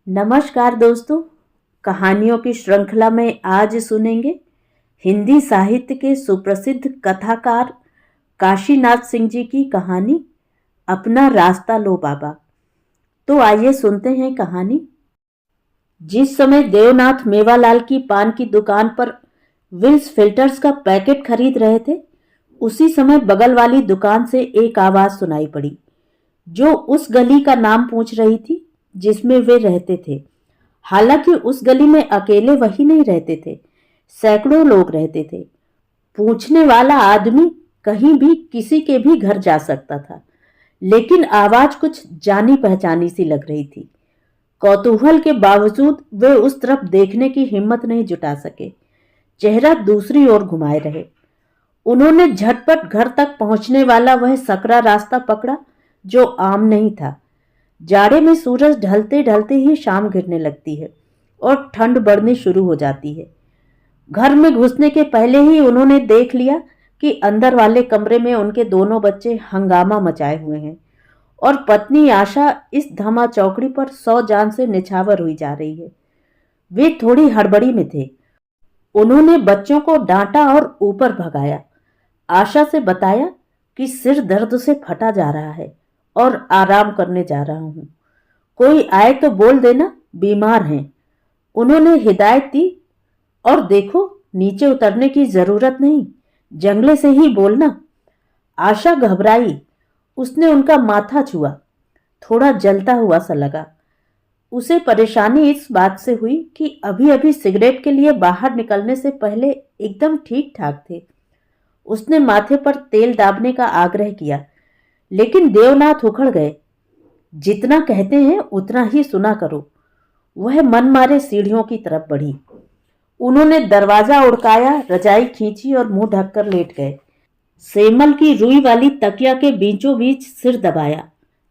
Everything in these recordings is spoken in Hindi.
नमस्कार दोस्तों। कहानियों की श्रृंखला में आज सुनेंगे हिंदी साहित्य के सुप्रसिद्ध कथाकार काशीनाथ सिंह जी की कहानी अपना रास्ता लो बाबा। तो आइए सुनते हैं कहानी। जिस समय देवनाथ मेवालाल की पान की दुकान पर विल्स फिल्टर्स का पैकेट खरीद रहे थे, उसी समय बगल वाली दुकान से एक आवाज सुनाई पड़ी जो उस गली का नाम पूछ रही थी जिसमें वे रहते थे। हालांकि उस गली में अकेले वही नहीं रहते थे, सैकड़ों लोग रहते थे। पूछने वाला आदमी कहीं भी किसी के भी घर जा सकता था, लेकिन आवाज कुछ जानी पहचानी सी लग रही थी। कौतूहल के बावजूद वे उस तरफ देखने की हिम्मत नहीं जुटा सके, चेहरा दूसरी ओर घुमाए रहे। उन्होंने झटपट घर तक पहुंचने वाला वह सकरा रास्ता पकड़ा जो आम नहीं था। जाड़े में सूरज ढलते ढलते ही शाम घिरने लगती है और ठंड बढ़नी शुरू हो जाती है। घर में घुसने के पहले ही उन्होंने देख लिया कि अंदर वाले कमरे में उनके दोनों बच्चे हंगामा मचाए हुए हैं और पत्नी आशा इस धमा चौकड़ी पर 100 जान से निछावर हुई जा रही है। वे थोड़ी हड़बड़ी में थे। उन्होंने बच्चों को डांटा और ऊपर भगाया। आशा से बताया कि सिर दर्द से फटा जा रहा है और आराम करने जा रहा हूं। कोई आए तो बोल देना बीमार हैं। उन्होंने हिदायत दी। और देखो, नीचे उतरने की जरूरत नहीं, जंगले से ही बोलना। आशा घबराई। उसने उनका माथा छुआ। थोड़ा जलता हुआ सा लगा। उसे परेशानी इस बात से हुई कि अभी अभी सिगरेट के लिए बाहर निकलने से पहले एकदम ठीक ठाक थे। उसने माथे पर तेल दाबने का आग्रह किया, लेकिन देवनाथ उखड़ गए। जितना कहते हैं उतना ही सुना करो। वह मन मारे सीढ़ियों की तरफ बढ़ी। उन्होंने दरवाजा उड़काया, रजाई खींची और मुंह ढककर लेट गए। सेमल की रुई वाली तकिया के बीचों बीच सिर दबाया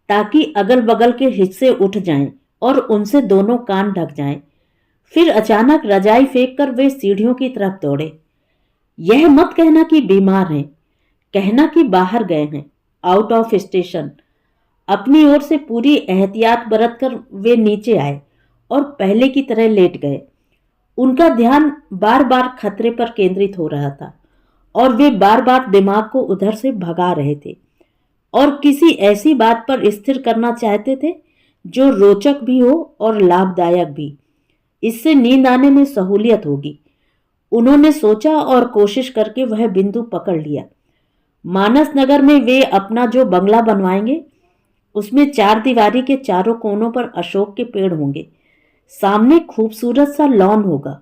ताकि अगल बगल के हिस्से उठ जाएं और उनसे दोनों कान ढक जाएं। फिर अचानक रजाई फेंक कर वे सीढ़ियों की तरफ दौड़े। यह मत कहना कि बीमार हैं, कहना कि बाहर गए हैं, आउट ऑफ स्टेशन। अपनी ओर से पूरी एहतियात बरतकर वे नीचे आए और पहले की तरह लेट गए। उनका ध्यान बार बार खतरे पर केंद्रित हो रहा था और वे बार बार दिमाग को उधर से भगा रहे थे और किसी ऐसी बात पर स्थिर करना चाहते थे जो रोचक भी हो और लाभदायक भी। इससे नींद आने में सहूलियत होगी, उन्होंने सोचा और कोशिश करके वह बिंदु पकड़ लिया। मानस नगर में वे अपना जो बंगला बनवाएंगे उसमें 4 दीवारी के चारों कोनों पर अशोक के पेड़ होंगे। सामने खूबसूरत सा लॉन होगा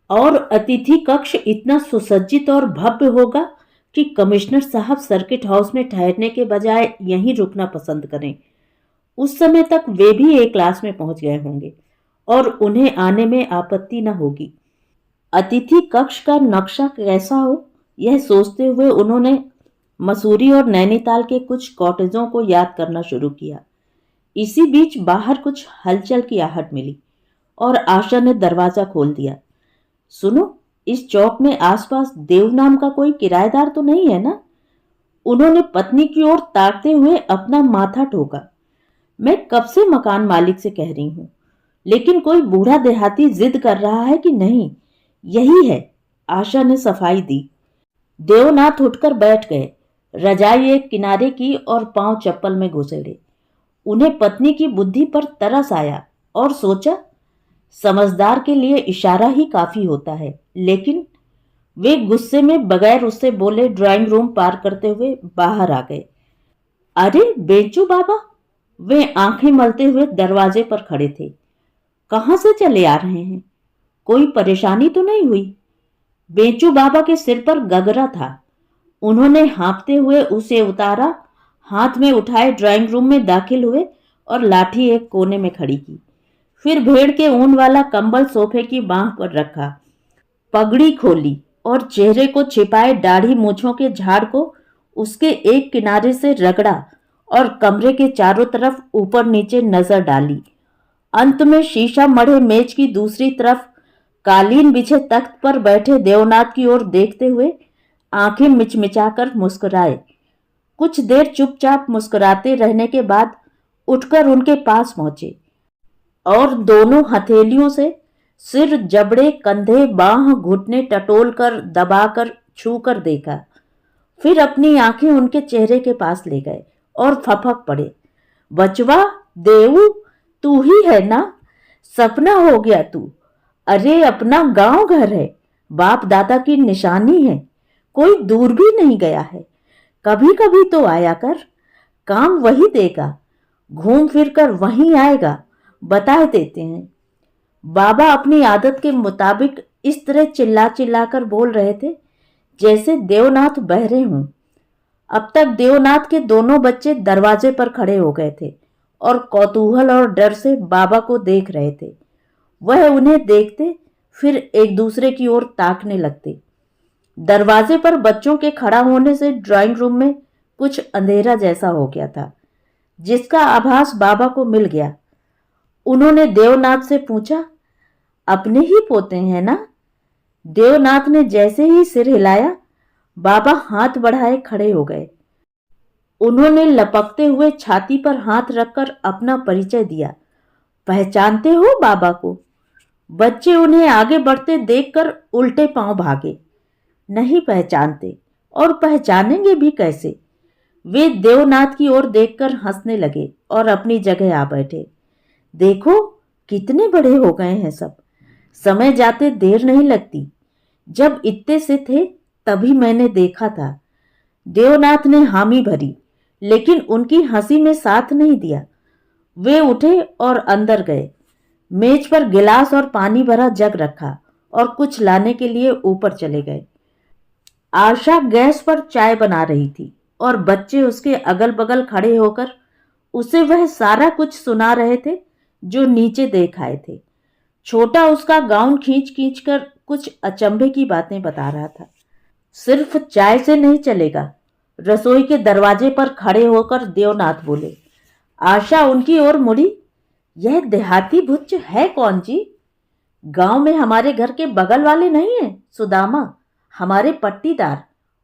और अतिथि कक्ष इतना सुसज्जित और भव्य होगा कि कमिश्नर साहब सर्किट हाउस में ठहरने के बजाय यहीं रुकना पसंद करें। उस समय तक वे भी एक क्लास में पहुंच गए होंगे और उन्हें आने में आपत्ति न होगी। अतिथि कक्ष का नक्शा कैसा हो, यह सोचते हुए उन्होंने मसूरी और नैनीताल के कुछ कॉटेजों को याद करना शुरू किया। इसी बीच बाहर कुछ हलचल की आहट मिली और आशा ने दरवाजा खोल दिया। सुनो, इस चौक में आसपास देव नाम का कोई किराएदार तो नहीं है ना? उन्होंने पत्नी की ओर ताकते हुए अपना माथा ठोका। मैं कब से मकान मालिक से कह रही हूं, लेकिन कोई बूढ़ा देहाती जिद कर रहा है कि नहीं, यही है। आशा ने सफाई दी। देवनाथ उठकर बैठ गए, रजाई एक किनारे की और पांव चप्पल में घुसेड़े। उन्हें पत्नी की बुद्धि पर तरस आया और सोचा, समझदार के लिए इशारा ही काफी होता है। लेकिन वे गुस्से में बगैर उससे बोले ड्राइंग रूम पार करते हुए बाहर आ गए। अरे बेंचू बाबा! वे आंखें मलते हुए दरवाजे पर खड़े थे। कहां से चले आ रहे हैं? कोई परेशानी तो नहीं हुई? बेंचू बाबा के सिर पर गगरा था। उन्होंने हाँफते हुए उसे उतारा, हाथ में उठाए ड्राइंग रूम में दाखिल हुए और लाठी एक कोने में खड़ी की। फिर भेड़ के ऊन वाला कंबल सोफे की बांह पर रखा, पगड़ी खोली और चेहरे को छिपाए दाढ़ी मूछों के झाड़ को उसके एक किनारे से रगड़ा और कमरे के चारों तरफ ऊपर नीचे नजर डाली। अंत में शीशा मढ़े मेज की दूसरी तरफ कालीन बिछे तख्त पर बैठे देवनाथ की ओर देखते हुए आंखें मिचमिचाकर मुस्कुराए। कुछ देर चुपचाप मुस्कुराते रहने के बाद उठकर उनके पास पहुंचे और दोनों हथेलियों से सिर, जबड़े, कंधे, बाह, घुटने टटोल कर, दबाकर, छू कर देखा। फिर अपनी आंखें उनके चेहरे के पास ले गए और फपक पड़े। बचवा, देऊ, तू ही है ना? सपना हो गया तू। अरे अपना गांव घर है, बाप दादा की निशानी है, कोई दूर भी नहीं गया है। कभी कभी तो आया कर, काम वही देगा, घूम फिर कर वहीं आएगा, बता देते हैं। बाबा अपनी आदत के मुताबिक इस तरह चिल्ला चिल्ला कर बोल रहे थे जैसे देवनाथ बहरे हों। अब तक देवनाथ के दोनों बच्चे दरवाजे पर खड़े हो गए थे और कौतूहल और डर से बाबा को देख रहे थे। वह उन्हें देखते फिर एक दूसरे की ओर ताकने लगते। दरवाजे पर बच्चों के खड़ा होने से ड्राइंग रूम में कुछ अंधेरा जैसा हो गया था, जिसका आभास बाबा को मिल गया। उन्होंने देवनाथ से पूछा, अपने ही पोते हैं ना? देवनाथ ने जैसे ही सिर हिलाया, बाबा हाथ बढ़ाए खड़े हो गए। उन्होंने लपकते हुए छाती पर हाथ रखकर अपना परिचय दिया। पहचानते हो बाबा को? बच्चे उन्हें आगे बढ़ते देखकर उल्टे पांव भागे। नहीं पहचानते, और पहचानेंगे भी कैसे? वे देवनाथ की ओर देखकर हंसने लगे और अपनी जगह आ बैठे। देखो कितने बड़े हो गए हैं सब, समय जाते देर नहीं लगती। जब इतने से थे तभी मैंने देखा था। देवनाथ ने हामी भरी, लेकिन उनकी हंसी में साथ नहीं दिया। वे उठे और अंदर गए। मेज पर गिलास और पानी भरा जग रखा और कुछ लाने के लिए ऊपर चले गए। आशा गैस पर चाय बना रही थी और बच्चे उसके अगल बगल खड़े होकर उसे वह सारा कुछ सुना रहे थे जो नीचे देख आए थे। छोटा उसका गाउन खींच खींच कर कुछ अचंभे की बातें बता रहा था। सिर्फ चाय से नहीं चलेगा, रसोई के दरवाजे पर खड़े होकर देवनाथ बोले। आशा उनकी ओर मुड़ी। यह देहाती भुच्च है कौन जी? गांव में हमारे घर के बगल वाले नहीं है, सुदामा, हमारे पट्टीदार,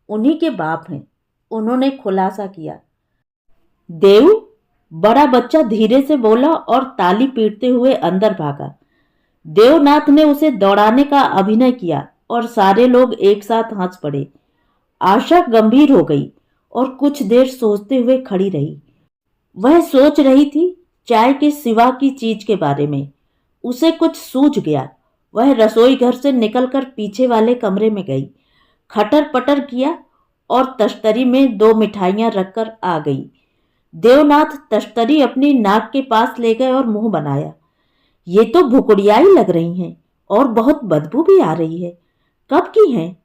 उन्हीं के बाप हैं, उन्होंने खुलासा किया। देव, बड़ा बच्चा धीरे से बोला और ताली पीटते हुए अंदर भागा। देवनाथ ने उसे दौड़ाने का अभिनय किया और सारे लोग एक साथ हंस पड़े। आशा गंभीर हो गई और कुछ देर सोचते हुए खड़ी रही। वह सोच रही थी चाय के सिवा की चीज के बारे में। उसे कुछ सूझ गया। वह रसोई घर से निकलकर पीछे वाले कमरे में गई, खटर पटर किया और तश्तरी में 2 मिठाइयां रखकर आ गई। देवनाथ तश्तरी अपनी नाक के पास ले गए और मुंह बनाया। ये तो भुकुड़ियाई लग रही हैं और बहुत बदबू भी आ रही है। कब की हैं?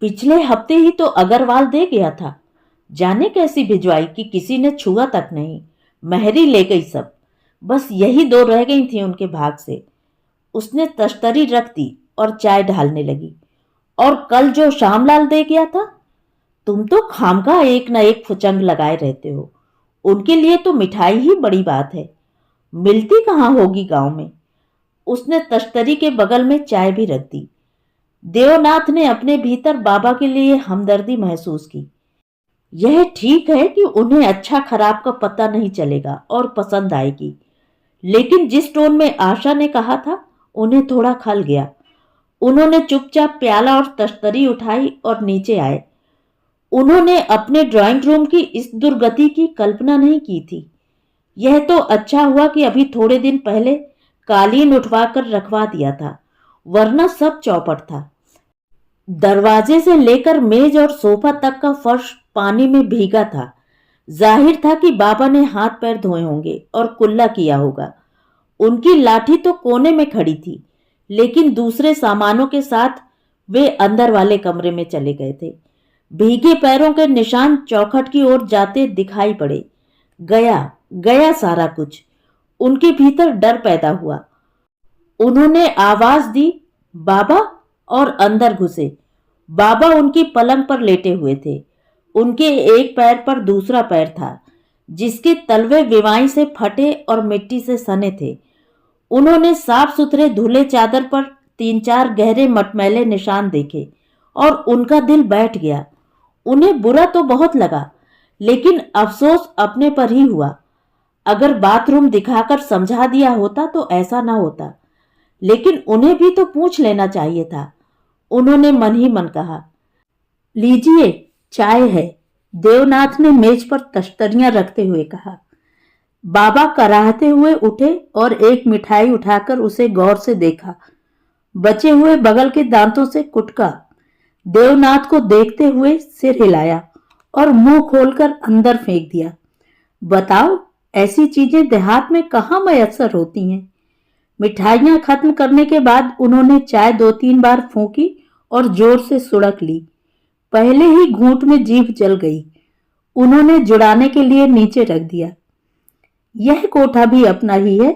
पिछले हफ्ते ही तो अग्रवाल दे गया था। जाने कैसी भिजवाई कि किसी ने छुआ तक नहीं। मेहरी ले गई सब, बस यही 2 रह गई थी उनके भाग से। उसने तश्तरी रख दी और चाय ढालने लगी। और कल जो श्यामलाल दे गया था, तुम तो खामखा एक न एक फुचंग लगाए रहते हो। उनके लिए तो मिठाई ही बड़ी बात है, मिलती कहाँ होगी गांव में। उसने तश्तरी के बगल में चाय भी रख दी। देवनाथ ने अपने भीतर बाबा के लिए हमदर्दी महसूस की। यह ठीक है कि उन्हें अच्छा खराब का पता नहीं चलेगा और पसंद आएगी, लेकिन जिस टोन में आशा ने कहा था उन्हें थोड़ा खल गया। उन्होंने चुपचाप प्याला और तश्तरी उठाई और नीचे आए। उन्होंने अपने ड्राइंग रूम की इस दुर्गति की कल्पना नहीं की थी। यह तो अच्छा हुआ कि अभी थोड़े दिन पहले कालीन उठवाकर रखवा दिया था, वरना सब चौपट था। दरवाजे से लेकर मेज और सोफा तक का फर्श पानी में भीगा था। जाहिर था कि बाबा ने हाथ पैर धोए होंगे और कुल्ला किया होगा। उनकी लाठी तो कोने में खड़ी थी, लेकिन दूसरे सामानों के साथ वे अंदर वाले कमरे में चले गए थे। भीगे पैरों के निशान चौखट की ओर जाते दिखाई पड़े। गया गया सारा कुछ। उनके भीतर डर पैदा हुआ। उन्होंने आवाज दी, बाबा, और अंदर घुसे। बाबा उनकी पलंग पर लेटे हुए थे। उनके एक पैर पर दूसरा पैर था, जिसके तलवे विवाई से फटे और मिट्टी से सने थे। उन्होंने साफ सुथरे धुले चादर पर 3-4 गहरे मटमैले निशान देखे और उनका दिल बैठ गया। उन्हें बुरा तो बहुत लगा, लेकिन अफसोस अपने पर ही हुआ। अगर बाथरूम दिखाकर समझा दिया होता तो ऐसा ना होता, लेकिन उन्हें भी तो पूछ लेना चाहिए था। उन्होंने मन ही मन कहा। लीजिए, चाय है, देवनाथ ने मेज पर तश्तरियां रखते हुए कहा। बाबा कराहते हुए उठे और एक मिठाई उठाकर उसे गौर से देखा। बचे हुए बगल के दांतों से कुटका। देवनाथ को देखते हुए सिर हिलाया और मुंह खोलकर अंदर फेंक दिया। बताओ, ऐसी चीजें देहात में कहाँ मयस्सर होती हैं। मिठाइयां खत्म करने के बाद उन्होंने चाय 2-3 बार फूंकी और जोर से सुड़क ली। पहले ही घूंट में जीभ जल गई। उन्होंने जुड़ाने के लिए नीचे रख दिया। यह कोठा भी अपना ही है।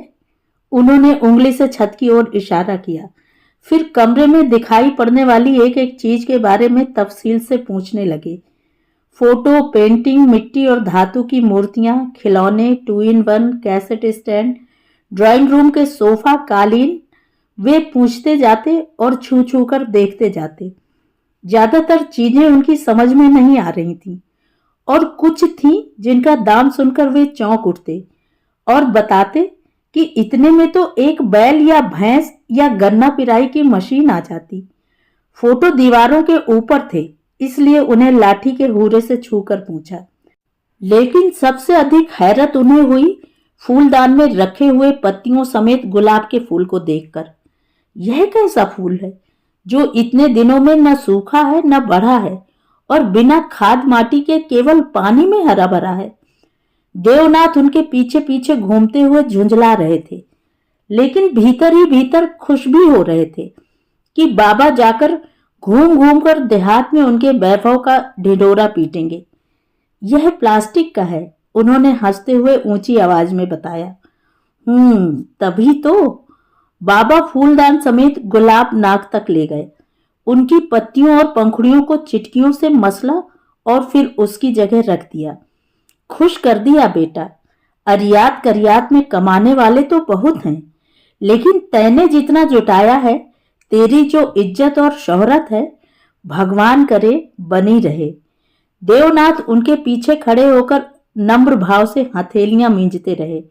उन्होंने उंगली से छत की ओर इशारा किया। फिर कमरे में दिखाई पड़ने वाली एक एक चीज के बारे में तफसील से पूछने लगे। फोटो, पेंटिंग, मिट्टी और धातु की मूर्तियां, खिलौने, 2-in-1 cassette stand, drawing room के सोफा, कालीन। वे पूछते जाते और छू छू कर देखते जाते। ज्यादातर चीजें उनकी समझ में नहीं आ रही थीं, और कुछ थीं जिनका दाम सुनकर वे चौंक उठते और बताते कि इतने में तो एक बैल या भैंस या गन्ना पिराई की मशीन आ जाती। फोटो दीवारों के ऊपर थे, इसलिए उन्हें लाठी के हुरे से छूकर पूछा। लेकिन सबसे अधिक हैरत उन्हें हुई फूलदान में रखे हुए पत्तियों समेत गुलाब के फूल को देखकर। यह कैसा फूल है जो इतने दिनों में न सूखा है न बढ़ा है और बिना खाद माटी के केवल पानी में हरा भरा है। देवनाथ उनके पीछे पीछे घूमते हुए झुंझला रहे थे, लेकिन भीतर ही भीतर खुश भी हो रहे थे कि बाबा जाकर घूम घूम कर देहात में उनके वैभव का ढिंढोरा पीटेंगे। यह प्लास्टिक का है, उन्होंने हंसते हुए ऊंची आवाज में बताया। तभी तो। बाबा फूलदान समेत गुलाब नाक तक ले गए, उनकी पत्तियों और पंखुड़ियों को चिटकियों से मसला और फिर उसकी जगह रख दिया। खुश कर दिया बेटा। अरियात करियात में कमाने वाले तो बहुत हैं, लेकिन तैने जितना जुटाया है, तेरी जो इज्जत और शोहरत है, भगवान करे बनी रहे। देवनाथ उनके पीछे खड़े होकर नम्र भाव से हथेलियां मींजते रहे।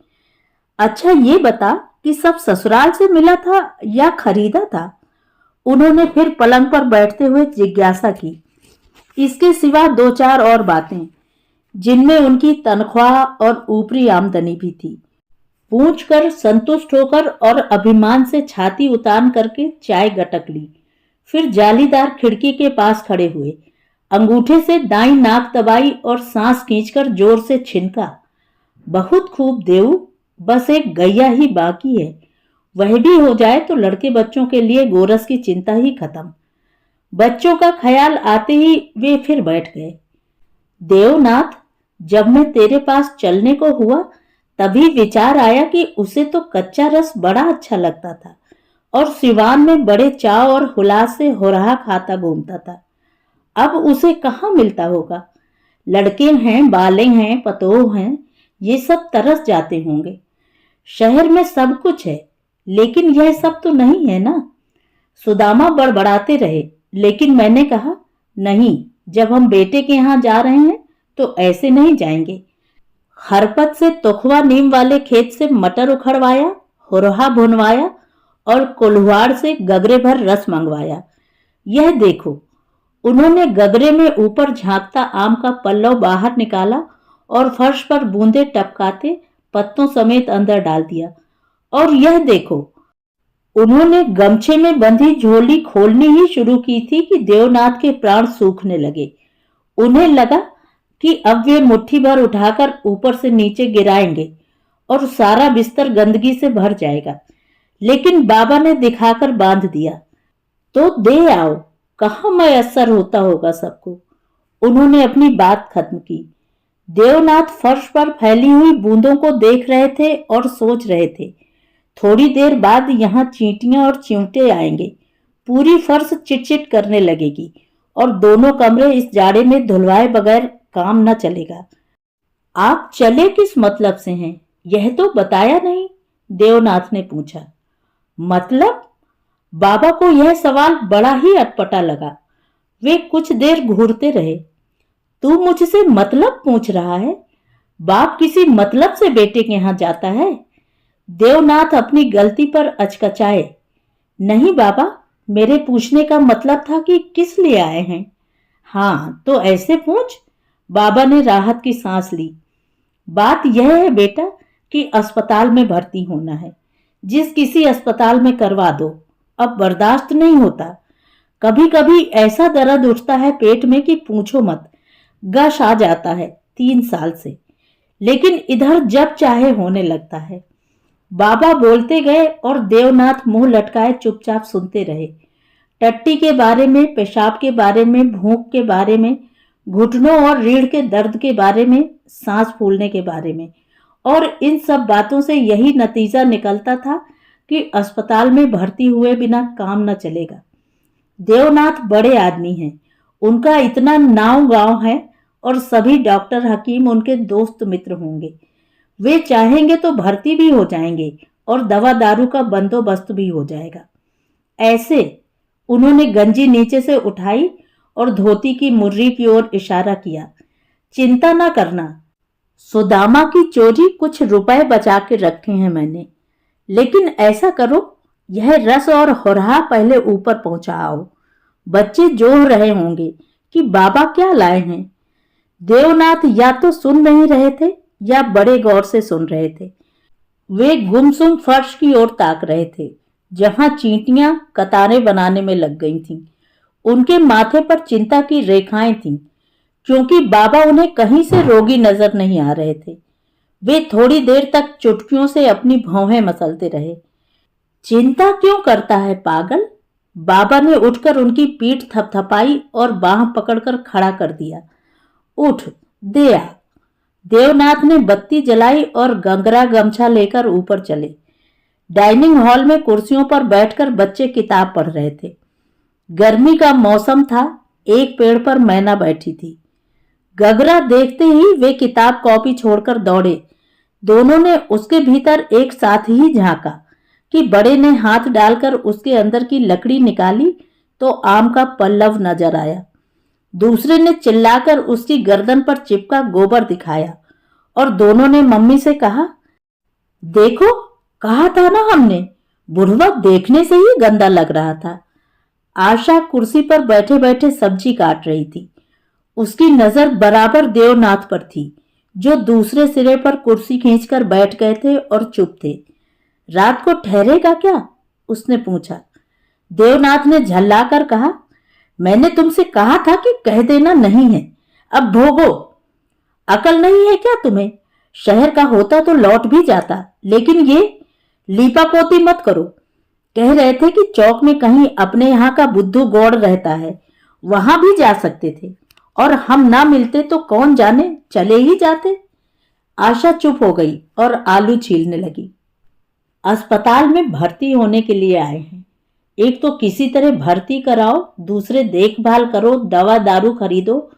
अच्छा ये बता कि सब ससुराल से मिला था या खरीदा था? उन्होंने फिर पलंग पर बैठते हुए जिज्ञासा की। इसके सिवा 2-4 और बातें, जिनमें उनकी तनख्वाह और ऊपरी आमदनी भी थी। पूछकर संतुष्ट होकर और अभिमान से छाती उतान करके चाय गटक ली। फिर जालीदार खिड़की के पास खड़े हुए, अंगूठे से दाईं नाक दबाई और सांस खींचकर जोर से छिनका। बहुत खूब देऊ, बस एक गैया ही बाकी है। वह भी हो जाए तो लड़के बच्चों के लिए गोरस की चिंता ही खत्म। बच्चों का ख्याल आते ही वे फिर बैठ गए। देवनाथ, जब मैं तेरे पास चलने को हुआ तभी विचार आया कि उसे तो कच्चा रस बड़ा अच्छा लगता था और सिवान में बड़े चाव और हुलास से हो रहा खाता घूमता था। अब उसे कहाँ मिलता होगा? लड़के हैं, बाले हैं, पतोह हैं, ये सब तरस जाते होंगे। शहर में सब कुछ है, लेकिन यह सब तो नहीं है ना। सुदामा बड़बड़ाते रहे, लेकिन मैंने कहा, नहीं, जब हम बेटे के यहाँ जा रहे हैं तो ऐसे नहीं जाएंगे। खरपत से तुखवा नीम वाले खेत से मटर उखड़वाया, हुरहा भुनवाया और कोल्हुआड़ से गगरे भर रस मंगवाया। यह देखो। उन्होंने गगरे में ऊपर झांकता आम का पल्लव बाहर निकाला और फर्श पर बूंदे टपकाते पत्तों समेत अंदर डाल दिया। और यह देखो। उन्होंने गमछे में बंधी झोली खोलनी ही शुरू की थी कि देवनाथ के प्राण सूखने लगे। उन्हें लगा कि अब वे मुट्ठी भर उठाकर ऊपर से नीचे गिराएंगे और सारा बिस्तर गंदगी से भर जाएगा, लेकिन बाबा ने दिखाकर बांध दिया। तो दे आओ, कहाँ मयस्सर होता होगा सबको। उन्होंने अपनी बात खत्म की। देवनाथ फर्श पर फैली हुई बूंदों को देख रहे थे और सोच रहे थे। थोड़ी देर बाद यहाँ चींटियां और चिमटे आएंगे, पूरी फर्श चिटचिट करने लगेगी और दोनों कमरे इस जाड़े में धुलवाए बगैर काम न चलेगा। आप चले किस मतलब से हैं, यह तो बताया नहीं, देवनाथ ने पूछा। मतलब? बाबा को यह सवाल बड़ा ही अटपटा लगा। वे कुछ देर घूरते रहे। तू मुझसे मतलब पूछ रहा है? बाप किसी मतलब से बेटे के यहाँ जाता है? देवनाथ अपनी गलती पर अचकचाए। नहीं बाबा, मेरे पूछने का मतलब था कि किस लिए आए हैं। हाँ तो ऐसे पूछ। बाबा ने राहत की सांस ली। बात यह है बेटा कि अस्पताल में भर्ती होना है। जिस किसी अस्पताल में करवा दो, अब बर्दाश्त नहीं होता। कभी कभी ऐसा दर्द उठता है पेट में कि पूछो मत। गश आ जाता है 3 साल से, लेकिन इधर जब चाहे होने लगता है। बाबा बोलते गए और देवनाथ मुंह लटकाए चुपचाप सुनते रहे। टट्टी के बारे में, पेशाब के बारे में, भूख के बारे में, घुटनों और रीढ़ के दर्द के बारे में, सांस फूलने के बारे में, और इन सब बातों से यही नतीजा निकलता था कि अस्पताल में भर्ती हुए बिना काम न चलेगा। देवनाथ बड़े आदमी हैं, उनका इतना नाव गांव है और सभी डॉक्टर हकीम उनके दोस्त मित्र होंगे। वे चाहेंगे तो भर्ती भी हो जाएंगे और दवा दारू का बंदोबस्त भी हो जाएगा। ऐसे उन्होंने गंजी नीचे से उठाई और धोती की मुर्री की ओर इशारा किया। चिंता ना करना, सुदामा की चोरी कुछ रुपए बचा के रखे हैं मैंने। लेकिन ऐसा करो, यह रस और होरहा पहले ऊपर पहुंचाओ। बच्चे जोह रहे होंगे कि बाबा क्या लाए हैं। देवनाथ या तो सुन नहीं रहे थे या बड़े गौर से सुन रहे थे। वे गुमसुम फर्श की ओर ताक रहे थे, जहां चींटियां कतारें बनाने में लग गई थीं। उनके माथे पर चिंता की रेखाएं थीं, क्योंकि बाबा उन्हें कहीं से रोगी नजर नहीं आ रहे थे। वे थोड़ी देर तक चुटकियों से अपनी भौहें मसलते रहे। चिंता क्यों करता है पागल? बाबा ने उठकर उनकी पीठ थपथपाई और बाह पकड़कर खड़ा कर दिया। उठ, दे आ। देवनाथ ने बत्ती जलाई और गंगरा गमछा लेकर ऊपर चले। डाइनिंग हॉल में कुर्सियों पर बैठकर बच्चे किताब पढ़ रहे थे। गर्मी का मौसम था। एक पेड़ पर मैना बैठी थी। गगरा देखते ही वे किताब कॉपी छोड़कर दौड़े। दोनों ने उसके भीतर एक साथ ही झांका कि बड़े ने हाथ डालकर उसके अंदर की लकड़ी निकाली तो आम का पल्लव नजर आया। दूसरे ने चिल्लाकर उसकी गर्दन पर चिपका गोबर दिखाया और दोनों ने मम्मी से कहा, देखो, कहा था ना हमने। बुढ़वा देखने से ही गंदा लग रहा था। आशा कुर्सी पर बैठे बैठे सब्जी काट रही थी। उसकी नजर बराबर देवनाथ पर थी, जो दूसरे सिरे पर कुर्सी खींचकर बैठ गए थे और चुप थे। रात को ठहरेगा क्या? उसने पूछा। देवनाथ ने झल्लाकर कहा, मैंने तुमसे कहा था कि कह देना नहीं है, अब भोगो। अकल नहीं है क्या तुम्हें? शहर का होता तो लौट भी जाता, लेकिन ये लीपापोती मत करो। कह रहे थे कि चौक में कहीं अपने यहाँ का बुद्धू गौड़ रहता है, वहां भी जा सकते थे, और हम ना मिलते तो कौन जाने चले ही जाते। आशा चुप हो गई और आलू छीलने लगी। अस्पताल में भर्ती होने के लिए आए हैं। एक तो किसी तरह भर्ती कराओ, दूसरे देखभाल करो, दवा दारू खरीदो,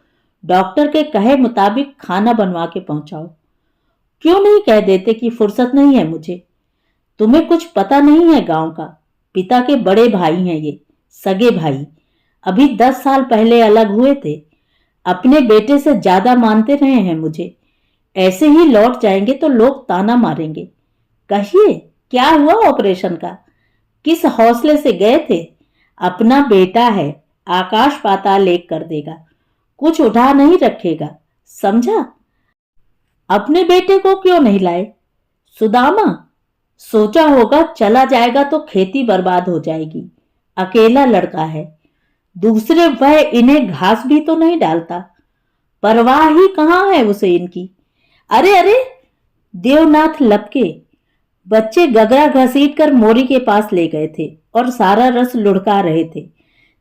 डॉक्टर के कहे मुताबिक खाना बनवा के पहुंचाओ। क्यों नहीं कह देते कि फुर्सत नहीं है मुझे? तुम्हें कुछ पता नहीं है गांव का। पिता के बड़े भाई हैं ये, सगे भाई। अभी 10 साल पहले अलग हुए थे। अपने बेटे से ज्यादा मानते रहे हैं मुझे। ऐसे ही लौट जाएंगे तो लोग ताना मारेंगे। कहिए, क्या हुआ ऑपरेशन का? किस हौसले से गए थे? अपना बेटा है, आकाश पाताल एक कर देगा, कुछ उठा नहीं रखेगा, समझा? अपने बेटे को क्यों नहीं लाए? सुदामा? सोचा होगा चला जाएगा तो खेती बर्बाद हो जाएगी। अकेला लड़का है। दूसरे वह इन्हें घास भी तो नहीं डालता। परवाह ही कहां है उसे इनकी। अरे अरे, देवनाथ लपके। बच्चे गगरा घसीट कर मोरी के पास ले गए थे और सारा रस लुढ़का रहे थे।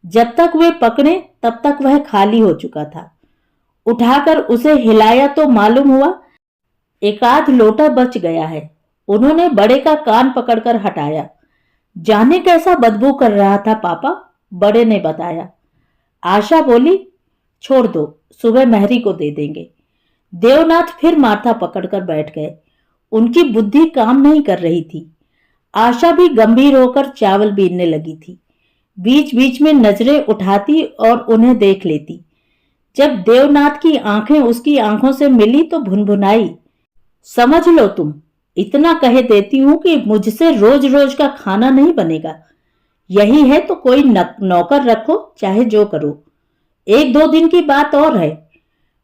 जब तक वे पकड़े तब तक वह खाली हो चुका था। उठाकर उसे हिलाया तो मालूम हुआ एक आध लोटा बच गया है। उन्होंने बड़े का कान पकड़कर हटाया। जाने कैसा बदबू कर रहा था पापा, बड़े ने बताया। आशा बोली, छोड़ दो, सुबह मेहरी को दे देंगे। देवनाथ फिर माथा पकड़कर बैठ गए। उनकी बुद्धि काम नहीं कर रही थी। आशा भी गंभीर होकर चावल बीनने लगी थी। बीच बीच में नजरें उठाती और उन्हें देख लेती। जब देवनाथ की आंखें उसकी आंखों से मिली तो भुनभुनाई, समझ लो तुम, इतना कह देती हूं कि मुझसे रोज रोज का खाना नहीं बनेगा। यही है तो कोई नौकर रखो, चाहे जो करो। एक दो दिन की बात और है।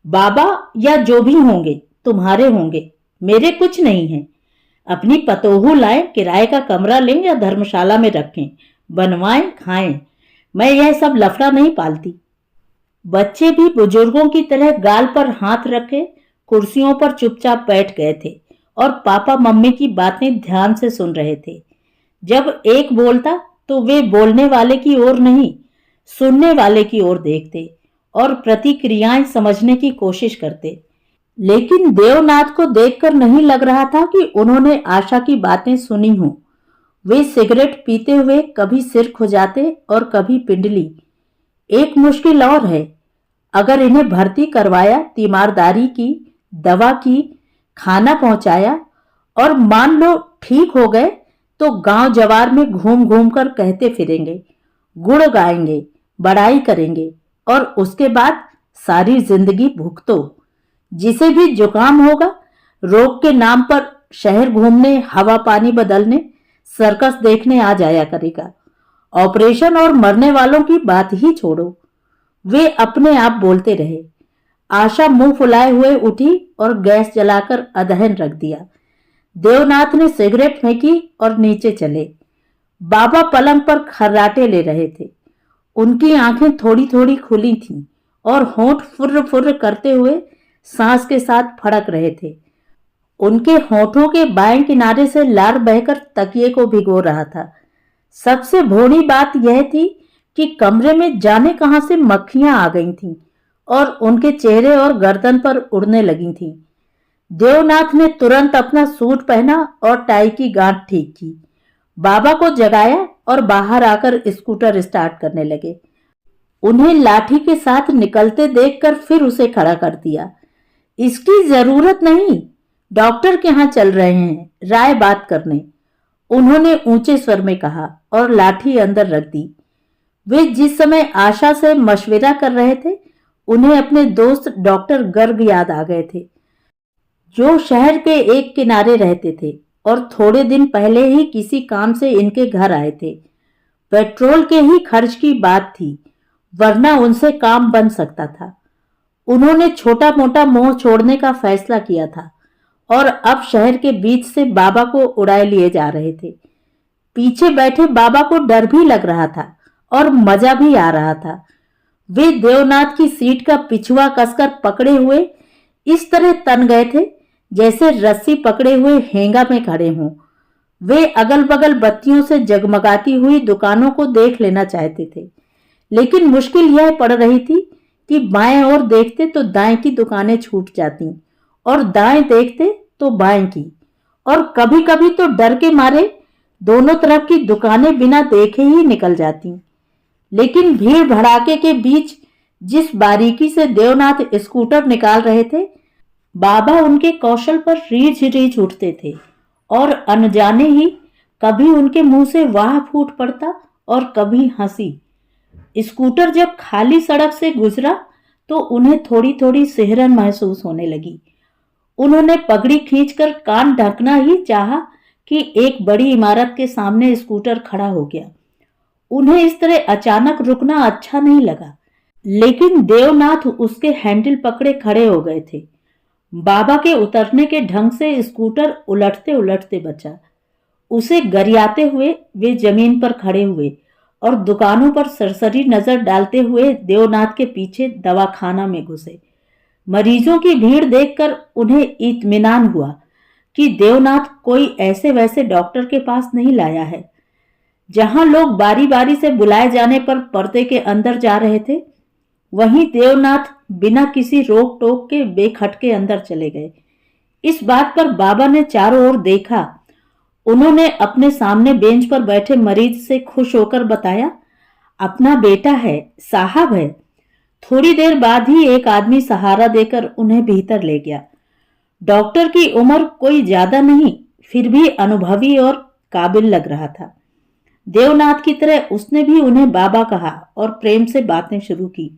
बाबा या जो भी होंगे तुम्हारे होंगे, मेरे कुछ नहीं है। अपनी पतोहू लाएं, किराए का कमरा लें या धर्मशाला में रखें, बनवाएं खाएं। मैं यह सब लफड़ा नहीं पालती। बच्चे भी बुजुर्गों की तरह गाल पर हाथ रखे कुर्सियों पर चुपचाप बैठ गए थे और पापा मम्मी की बातें ध्यान से सुन रहे थे। जब एक बोलता तो वे बोलने वाले की ओर नहीं, सुनने वाले की ओर देखते और प्रतिक्रियाएं समझने की कोशिश करते। लेकिन देवनाथ को देखकर नहीं लग रहा था कि उन्होंने आशा की बातें सुनी हों। वे सिगरेट पीते हुए कभी सिर खुजाते और कभी पिंडली। एक मुश्किल और है, अगर इन्हें भर्ती करवाया, तीमारदारी की, दवा की, खाना पहुंचाया और मान लो ठीक हो गए, तो गांव जवार में घूम घूम कर कहते फिरेंगे, गुण गाएंगे, बड़ाई करेंगे और उसके बाद सारी जिंदगी भुगतो। जिसे भी जुकाम होगा, रोग के नाम पर शहर घूमने, हवा पानी बदलने, सर्कस देखने आ जाया करेगा। ऑपरेशन और मरने वालों की बात ही छोड़ो। वे अपने आप बोलते रहे। आशा मुंह फुलाए हुए उठी और गैस जलाकर अदहन रख दिया। देवनाथ ने सिगरेट फेंकी और नीचे चले। बाबा पलंग पर खर्राटे ले रहे थे। उनकी आंखें थोड़ी थोड़ी खुली थीं और होंठ फुर्र फुर्र करते हुए सांस के साथ फड़क रहे थे। उनके होठों के बाएं किनारे से लार बहकर तकिए को भिगो रहा था। सबसे भोली बात यह थी कि कमरे में जाने कहां से मक्खियां आ गई थीं और उनके चेहरे और गर्दन पर उड़ने लगी थीं। देवनाथ ने तुरंत अपना सूट पहना और टाई की गांठ ठीक की। बाबा को जगाया और बाहर आकर स्कूटर स्टार्ट करने लगे। उन्हें लाठी के साथ निकलते देखकर फिर उसे खड़ा कर दिया। इसकी जरूरत नहीं, डॉक्टर के यहां चल रहे हैं राय बात करने, उन्होंने ऊंचे स्वर में कहा और लाठी अंदर रख दी। वे जिस समय आशा से मशविरा कर रहे थे, उन्हें अपने दोस्त डॉक्टर गर्ग याद आ गए थे, जो शहर के एक किनारे रहते थे और थोड़े दिन पहले ही किसी काम से इनके घर आए थे। पेट्रोल के ही खर्च की बात थी, वरना उनसे काम बन सकता था। उन्होंने छोटा मोटा मोह छोड़ने का फैसला किया था और अब शहर के बीच से बाबा को उड़ाए लिए जा रहे थे। पीछे बैठे बाबा को डर भी लग रहा था और मजा भी आ रहा था। वे देवनाथ की सीट का पिछुआ कसकर पकड़े हुए इस तरह तन गए थे जैसे रस्सी पकड़े हुए हेंगा में खड़े हों। वे अगल बगल बत्तियों से जगमगाती हुई दुकानों को देख लेना चाहते थे, लेकिन मुश्किल यह पड़ रही थी कि बाएं ओर देखते तो दाएं की दुकानें छूट जाती और दाएं देखते तो बाएं की, और कभी कभी तो डर के मारे दोनों तरफ की दुकानें बिना देखे ही निकल जाती। लेकिन भीड़ भड़ाके के बीच जिस बारीकी से देवनाथ स्कूटर निकाल रहे थे, बाबा उनके कौशल पर रीझ रीझ उठते थे और अनजाने ही कभी उनके मुंह से वाह फूट पड़ता और कभी हंसी। स्कूटर जब खाली सड़क से गुजरा तो उन्हें थोड़ी थोड़ी सिहरन महसूस होने लगी। उन्होंने पगड़ी खींचकर कान ढकना ही चाहा कि एक बड़ी इमारत के सामने स्कूटर खड़ा हो गया। उन्हें इस तरह अचानक रुकना अच्छा नहीं लगा, लेकिन देवनाथ उसके हैंडल पकड़े खड़े हो गए थे। बाबा के उतरने के ढंग से स्कूटर उलटते उलटते बचा। उसे गरियाते हुए वे जमीन पर खड़े हुए और दुकानों पर सरसरी नजर डालते हुए देवनाथ के पीछे दवाखाना में घुसे। मरीजों की भीड़ देखकर उन्हें इत्मीनान हुआ कि देवनाथ कोई ऐसे वैसे डॉक्टर के पास नहीं लाया है। जहां लोग बारी बारी से बुलाए जाने पर पर्दे के अंदर जा रहे थे, वहीं देवनाथ बिना किसी रोक टोक के बेखटके अंदर चले गए। इस बात पर बाबा ने चारों ओर देखा। उन्होंने अपने सामने बेंच पर बैठे मरीज से खुश होकर बताया, अपना बेटा है, साहब है। थोड़ी देर बाद ही एक आदमी सहारा देकर उन्हें भीतर ले गया। डॉक्टर की उम्र कोई ज्यादा नहीं, फिर भी अनुभवी और काबिल लग रहा था। देवनाथ की तरह उसने भी उन्हें बाबा कहा और प्रेम से बातें शुरू की,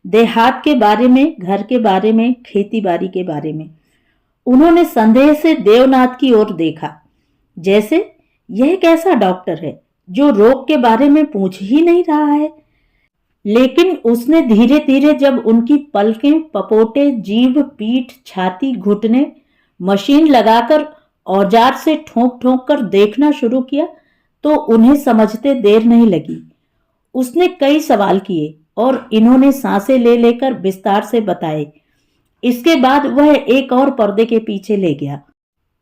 देहात के बारे में, घर के बारे में, खेती बाड़ी के बारे में। उन्होंने संदेह से देवनाथ की ओर देखा, जैसे यह कैसा डॉक्टर है जो रोग के बारे में पूछ ही नहीं रहा है। लेकिन उसने धीरे धीरे जब उनकी पलकें, पपोटे, जीभ, पीठ, छाती, घुटने मशीन लगाकर औजार से ठोंक ठोंक कर देखना शुरू किया तो उन्हें समझते देर नहीं लगी। उसने कई सवाल किए और इन्होंने सांसें ले लेकर विस्तार से बताए। इसके बाद वह एक और पर्दे के पीछे ले गया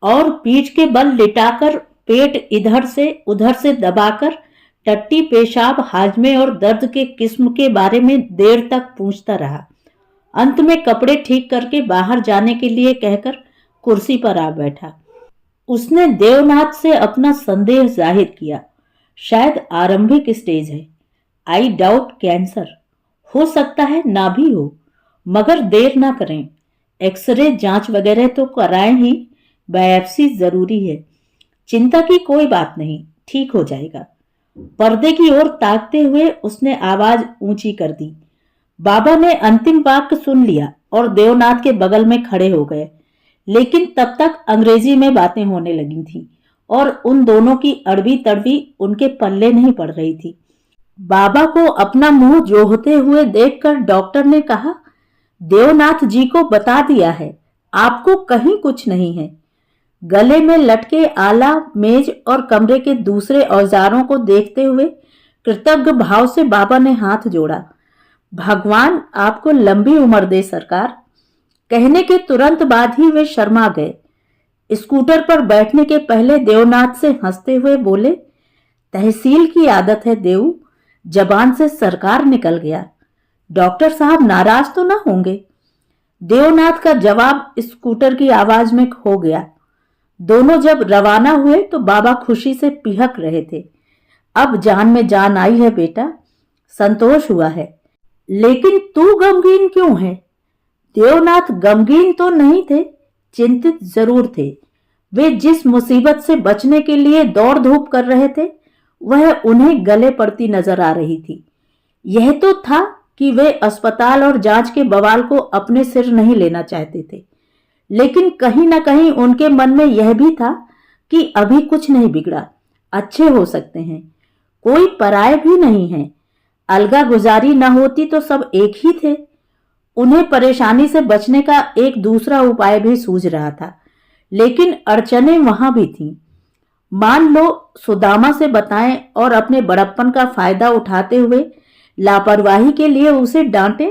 और पीठ के बल लिटाकर पेट इधर से उधर से दबाकर टट्टी, पेशाब, हाजमे और दर्द के किस्म के बारे में देर तक पूछता रहा। अंत में कपड़े ठीक करके बाहर जाने के लिए कहकर कुर्सी पर आ बैठा। उसने देवनाथ से अपना संदेह जाहिर किया। शायद आरंभिक स्टेज है। I doubt cancer. हो सकता है ना भी हो, मगर देर ना करें। एक्सरे जांच वगैरह तो कराएं ही, बायोप्सी जरूरी है। चिंता की कोई बात नहीं, ठीक हो जाएगा। पर्दे की ओर ताकते हुए उसने आवाज ऊंची कर दी। बाबा ने अंतिम वाक्य सुन लिया और देवनाथ के बगल में खड़े हो गए। लेकिन तब तक अंग्रेजी में बातें होने लगी थीं और उन दोनों की अड़बी तड़बी उनके पल्ले नहीं पड़ रही थी। बाबा को अपना मुंह जोहते हुए देखकर डॉक्टर ने कहा, देवनाथ जी को बता दिया है, आपको कहीं कुछ नहीं है। गले में लटके आला, मेज और कमरे के दूसरे औजारों को देखते हुए कृतज्ञ भाव से बाबा ने हाथ जोड़ा। भगवान आपको लंबी उम्र दे सरकार। कहने के तुरंत बाद ही वे शर्मा गए। स्कूटर पर बैठने के पहले देवनाथ से हंसते हुए बोले, तहसील की आदत है देव, जबान से सरकार निकल गया। डॉक्टर साहब नाराज तो ना होंगे? देवनाथ का जवाब स्कूटर की आवाज में खो गया। दोनों जब रवाना हुए तो बाबा खुशी से पिहक रहे थे। अब जान में जान आई है बेटा, संतोष हुआ है। लेकिन तू गमगीन क्यों है? देवनाथ गमगीन तो नहीं थे, चिंतित जरूर थे। वे जिस मुसीबत से बचने के लिए दौड़ धूप कर रहे थे वह उन्हें गले पड़ती नजर आ रही थी। यह तो था कि वे अस्पताल और जांच के बवाल को अपने सिर नहीं लेना चाहते थे, लेकिन कहीं ना कहीं उनके मन में यह भी था कि अभी कुछ नहीं बिगड़ा, अच्छे हो सकते हैं, कोई पराये भी नहीं है। अलगा गुजारी न होती तो सब एक ही थे। उन्हें परेशानी से बचने का एक दूसरा उपाय भी सूझ रहा था, लेकिन अड़चनें वहां भी थीं। मान लो सुदामा से बताएं और अपने बड़प्पन का फायदा उठाते हुए लापरवाही के लिए उसे डांटे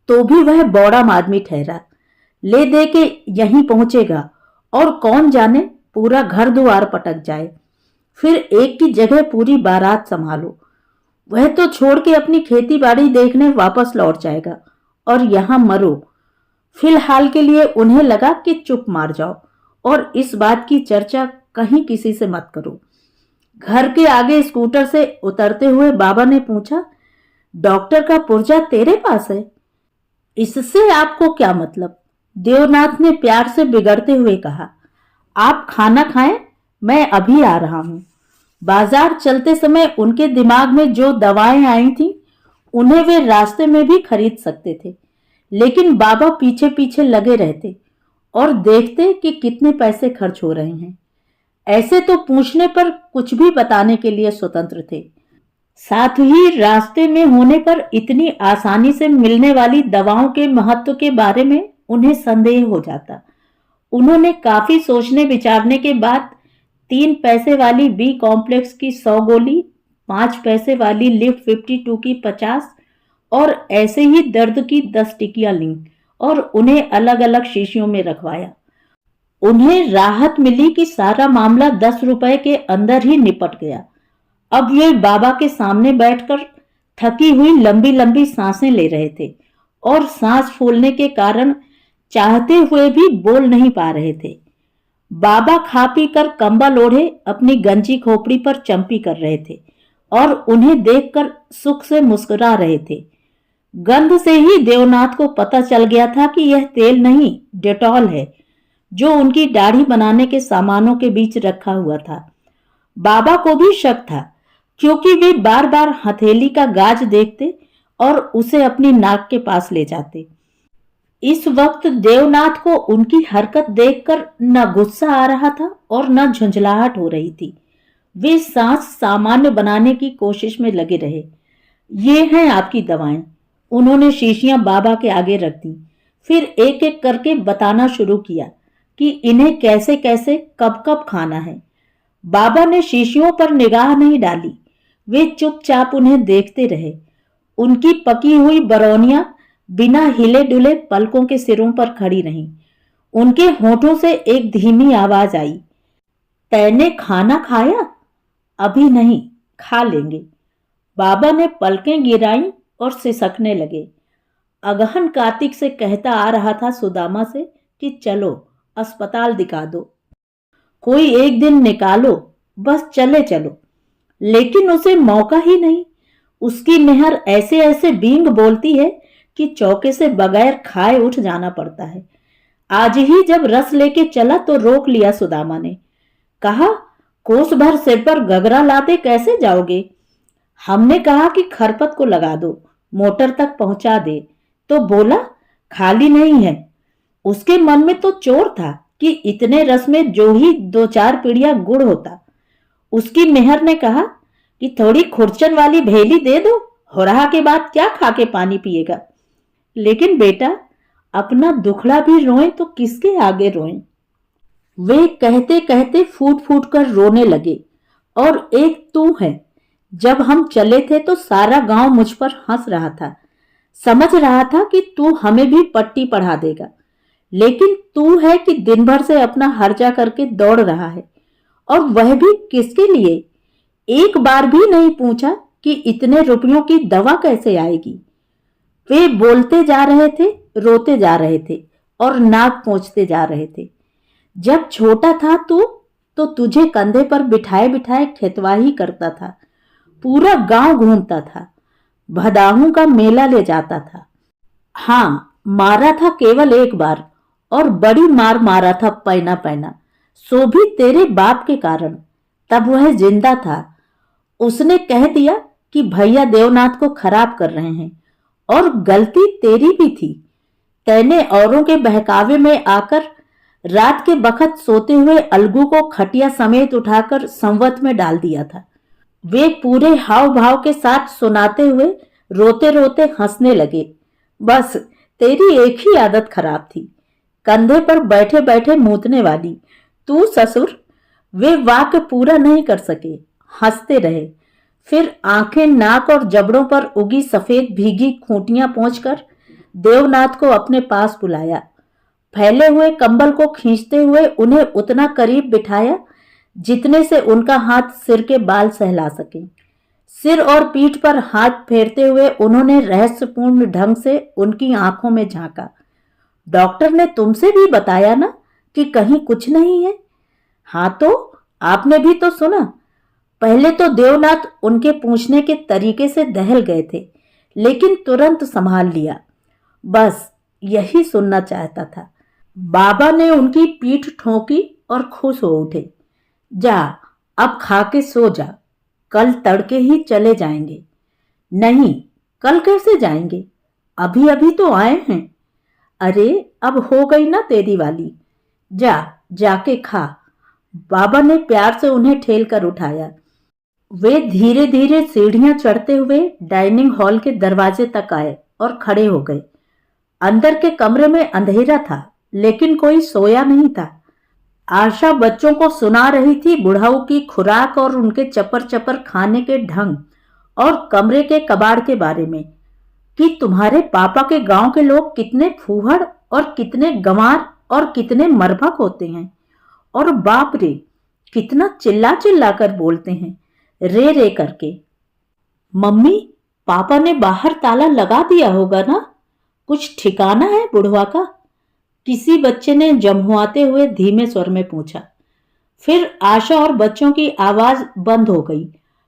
तो भी वह बौड़ा आदमी ठहरा। ले दे के यहीं पहुंचेगा और कौन जाने पूरा घर द्वार पटक जाए। फिर एक की जगह पूरी बारात संभालो। वह तो छोड़ के अपनी खेती बाड़ी देखने वापस लौट जाएगा और यहां मरो। फिलहाल के लिए उन्हें लगा कि चुप मार जाओ और इस बात की चर्चा कहीं किसी से मत करो। घर के आगे स्कूटर से उतरते हुए बाबा ने पूछा, डॉक्टर का पुर्जा तेरे पास है? इससे आपको क्या मतलब? देवनाथ ने प्यार से बिगड़ते हुए कहा, आप खाना खाएं, मैं अभी आ रहा हूं। बाजार चलते समय उनके दिमाग में जो दवाएं आई थीं उन्हें वे रास्ते में भी खरीद सकते थे, लेकिन बाबा पीछे पीछे लगे रहते और देखते कि कितने पैसे खर्च हो रहे हैं। ऐसे तो पूछने पर कुछ भी बताने के लिए स्वतंत्र थे। साथ ही रास्ते में होने पर इतनी आसानी से मिलने वाली दवाओं के महत्व के बारे में उन्हें संदेह हो जाता। उन्होंने काफी सोचने विचारने के बाद 3 पैसे वाली बी कॉम्प्लेक्स की 100 गोली, 5 पैसे वाली लिफ्ट 52 की 50 और ऐसे ही दर्द की 10 टिकियां लीं और उन्हें अलग अलग शीशियों में रखवाया। उन्हें राहत मिली कि सारा मामला 10 रुपए के अंदर ही निपट गया। अब वे बाबा के सामने बैठकर थकी हुई लंबी लंबी सांसें ले रहे थे और सांस फूलने के कारण चाहते हुए भी बोल नहीं पा रहे थे। बाबा खा पी कर कंबल ओढ़े अपनी गंजी खोपड़ी पर चंपी कर रहे थे और उन्हें देखकर सुख से मुस्कुरा रहे थे। गंध से ही देवनाथ को पता चल गया था कि यह तेल नहीं, डेटॉल है, जो उनकी दाढ़ी बनाने के सामानों के बीच रखा हुआ था। बाबा को भी शक था, क्योंकि वे बार बार हथेली का गाज देखते और उसे अपनी नाक के पास ले जाते। इस वक्त देवनाथ को उनकी हरकत देखकर न गुस्सा आ रहा था और न झुंझलाहट हो रही थी। वे सांस सामान्य बनाने की कोशिश में लगे रहे। ये हैं आपकी दवाएं। उन्होंने शीशियां बाबा के आगे रख दी। फिर एक एक करके बताना शुरू किया कि इन्हें कैसे कैसे कब कब खाना है। बाबा ने शीशियों पर निगाह नहीं डाली। वे चुपचाप उन्हें देखते रहे। उनकी पकी हुई बरौनियां बिना हिले डुले पलकों के सिरों पर खड़ी रहीं। उनके होठों से एक धीमी आवाज आई, तैने खाना खाया? अभी नहीं, खा लेंगे। बाबा ने पलकें गिराईं और सिसकने लगे। अगहन कार्तिक से कहता आ रहा था सुदामा से कि चलो अस्पताल दिखा दो, कोई एक दिन निकालो, बस चले चलो। लेकिन उसे मौका ही नहीं। उसकी मेहर ऐसे ऐसे बींग बोलती है कि चौके से बगैर खाए उठ जाना पड़ता है। आज ही जब रस लेके चला तो रोक लिया सुदामा ने। कहा, कोस भर सिर पर गगरा लाते कैसे जाओगे? हमने कहा कि खरपत को लगा दो, मोटर तक पहुंचा दे, तो बोला खाली नहीं है। उसके मन में तो चोर था कि इतने रस में जो ही 2-4 पीड़िया गुड़ होता। उसकी मेहर ने कहा कि थोड़ी खुरचन वाली भेली दे दो, होरहा के बाद क्या खा के पानी पिएगा। लेकिन बेटा, अपना दुखड़ा भी रोएं तो किसके आगे रोएं? वे कहते कहते फूट फूट कर रोने लगे। और एक तू है, जब हम चले थे तो सारा गांव मुझ पर हंस रहा था, समझ रहा था कि तू हमें भी पट्टी पढ़ा देगा। लेकिन तू है कि दिन भर से अपना हर्जा करके दौड़ रहा है, और वह भी किसके लिए? एक बार भी नहीं पूछा कि इतने रुपयों की दवा कैसे आएगी। वे बोलते जा रहे थे, रोते जा रहे थे और नाक पोंछते जा रहे थे। जब छोटा था तू तो तुझे कंधे पर बिठाए बिठाए खेतवाही करता था, पूरा गांव घूमता था, भदाहू का मेला ले जाता था। हाँ, मारा था केवल एक बार, और बड़ी मार मारा था पैना पैना, सो भी तेरे बाप के कारण। तब वह जिंदा था। उसने कह दिया कि भैया देवनाथ को खराब कर रहे हैं, और गलती तेरी भी थी। तैने औरों के बहकावे में आकर रात के बखत सोते हुए अलगू को खटिया समेत उठाकर संवत में डाल दिया था। वे पूरे हाव भाव के साथ सुनाते हुए रोते रोते हंसने लगे। बस तेरी एक ही आदत खराब थी, कंधे पर बैठे बैठे मूतने वाली। तू ससुर। वे वाक्य पूरा नहीं कर सके, हंसते रहे। फिर आंखें, नाक और जबड़ों पर उगी सफेद भीगी खूंटियां पोंछकर देवनाथ को अपने पास बुलाया। फैले हुए कंबल को खींचते हुए उन्हें उतना करीब बिठाया जितने से उनका हाथ सिर के बाल सहला सके। सिर और पीठ पर हाथ फेरते हुए उन्होंने रहस्यपूर्ण ढंग से उनकी आंखों में झांका। डॉक्टर ने तुमसे भी बताया ना कि कहीं कुछ नहीं है? हाँ, तो आपने भी तो सुना। पहले तो देवनाथ उनके पूछने के तरीके से दहल गए थे, लेकिन तुरंत संभाल लिया। बस यही सुनना चाहता था। बाबा ने उनकी पीठ ठोंकी और खुश हो उठे। जा, अब खा के सो जा, कल तड़के ही चले जाएंगे। नहीं, कल कैसे जाएंगे? अभी अभी तो आए हैं। अरे, अब हो गई ना तेरी वाली। जा, जाके खा। बाबा ने प्यार से उन्हें ठेल कर उठाया। वे धीरे धीरे सीढ़ियां चढ़ते हुए डाइनिंग हॉल के दरवाजे तक आए और खड़े हो गए। अंदर के कमरे में अंधेरा था, लेकिन कोई सोया नहीं था। आशा बच्चों को सुना रही थी बुढ़ाऊ की खुराक और उनके चपर चपर खाने के ढंग, और कमरे के कबाड़ के बारे में, कि तुम्हारे पापा के गांव के लोग कितने फूहड़ और कितने गंवार और कितने मरभक होते हैं। और बाप रे, कितना चिल्ला चिल्ला कर बोलते हैं, रे रे करके। मम्मी, पापा ने बाहर ताला लगा दिया होगा ना? कुछ ठिकाना है बुढ़वा का? किसी बच्चे ने जम्हुआते हुए धीमे स्वर में पूछा। फिर आशा और बच्चों की आवाज बंद हो गई।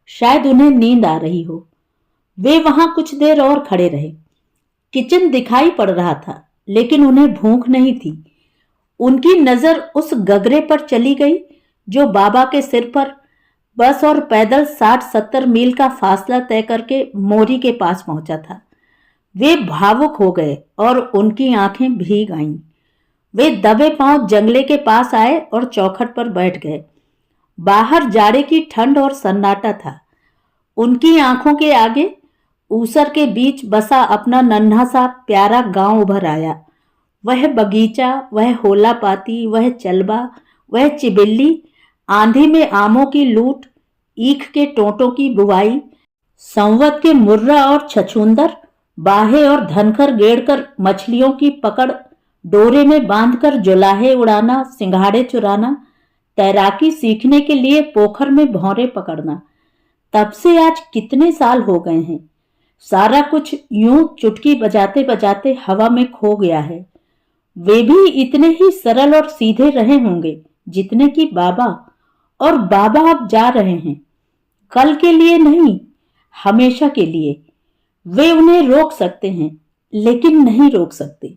शायद उन्हें नींद आ रही हो। वे वहां कुछ देर और खड़े रहे। किचन दिखाई पड़ रहा था, लेकिन उन्हें भूख नहीं थी। उनकी नजर उस गगरे पर चली गई जो बाबा के सिर पर बस और पैदल 60-70 मील का फासला तय करके मोरी के पास पहुंचा था। वे भावुक हो गए और उनकी आंखें भीग आईं। वे दबे पांव जंगले के पास आए और चौखट पर बैठ गए। बाहर जाड़े की ठंड और सन्नाटा था। उनकी आंखों के आगे ऊसर के बीच बसा अपना नन्हा सा प्यारा गांव उभर आया। वह बगीचा, वह होला पाती, वह चलबा, वह चिबिल्ली, आंधी में आमों की लूट, ईख के टोंटों की बुवाई, संवत के मुर्रा और छछूंदर, बाहे और धनकर गेड़कर मछलियों की पकड़, डोरे में बांधकर जुलाहे उड़ाना, सिंघाड़े चुराना, तैराकी सीखने के लिए पोखर में भौरे पकड़ना। तब से आज कितने साल हो गए हैं। सारा कुछ यूं चुटकी बजाते बजाते हवा में खो गया है। वे भी इतने ही सरल और सीधे रहे होंगे जितने कि बाबा, और बाबा अब जा रहे हैं, कल के लिए नहीं, हमेशा के लिए। वे उन्हें रोक सकते हैं लेकिन नहीं रोक सकते।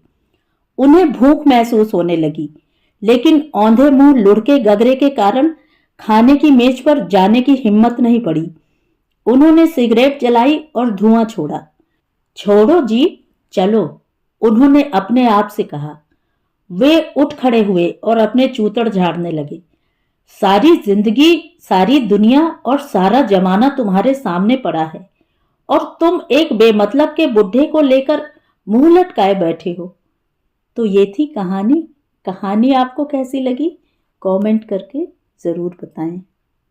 उन्हें भूख महसूस होने लगी, लेकिन औंधे मुंह लुढ़के गगरे के कारण खाने की मेज पर जाने की हिम्मत नहीं पड़ी। उन्होंने सिगरेट जलाई और धुआं छोड़ा। छोड़ो जी, चलो, उन्होंने अपने आप से कहा। वे उठ खड़े हुए और अपने चूतड़ झाड़ने लगे। सारी जिंदगी, सारी दुनिया और सारा जमाना तुम्हारे सामने पड़ा है और तुम एक बेमतलब के बुढ़े को लेकर मुंह लटकाए बैठे हो। तो ये थी कहानी। कहानी आपको कैसी लगी? कमेंट करके जरूर बताएं।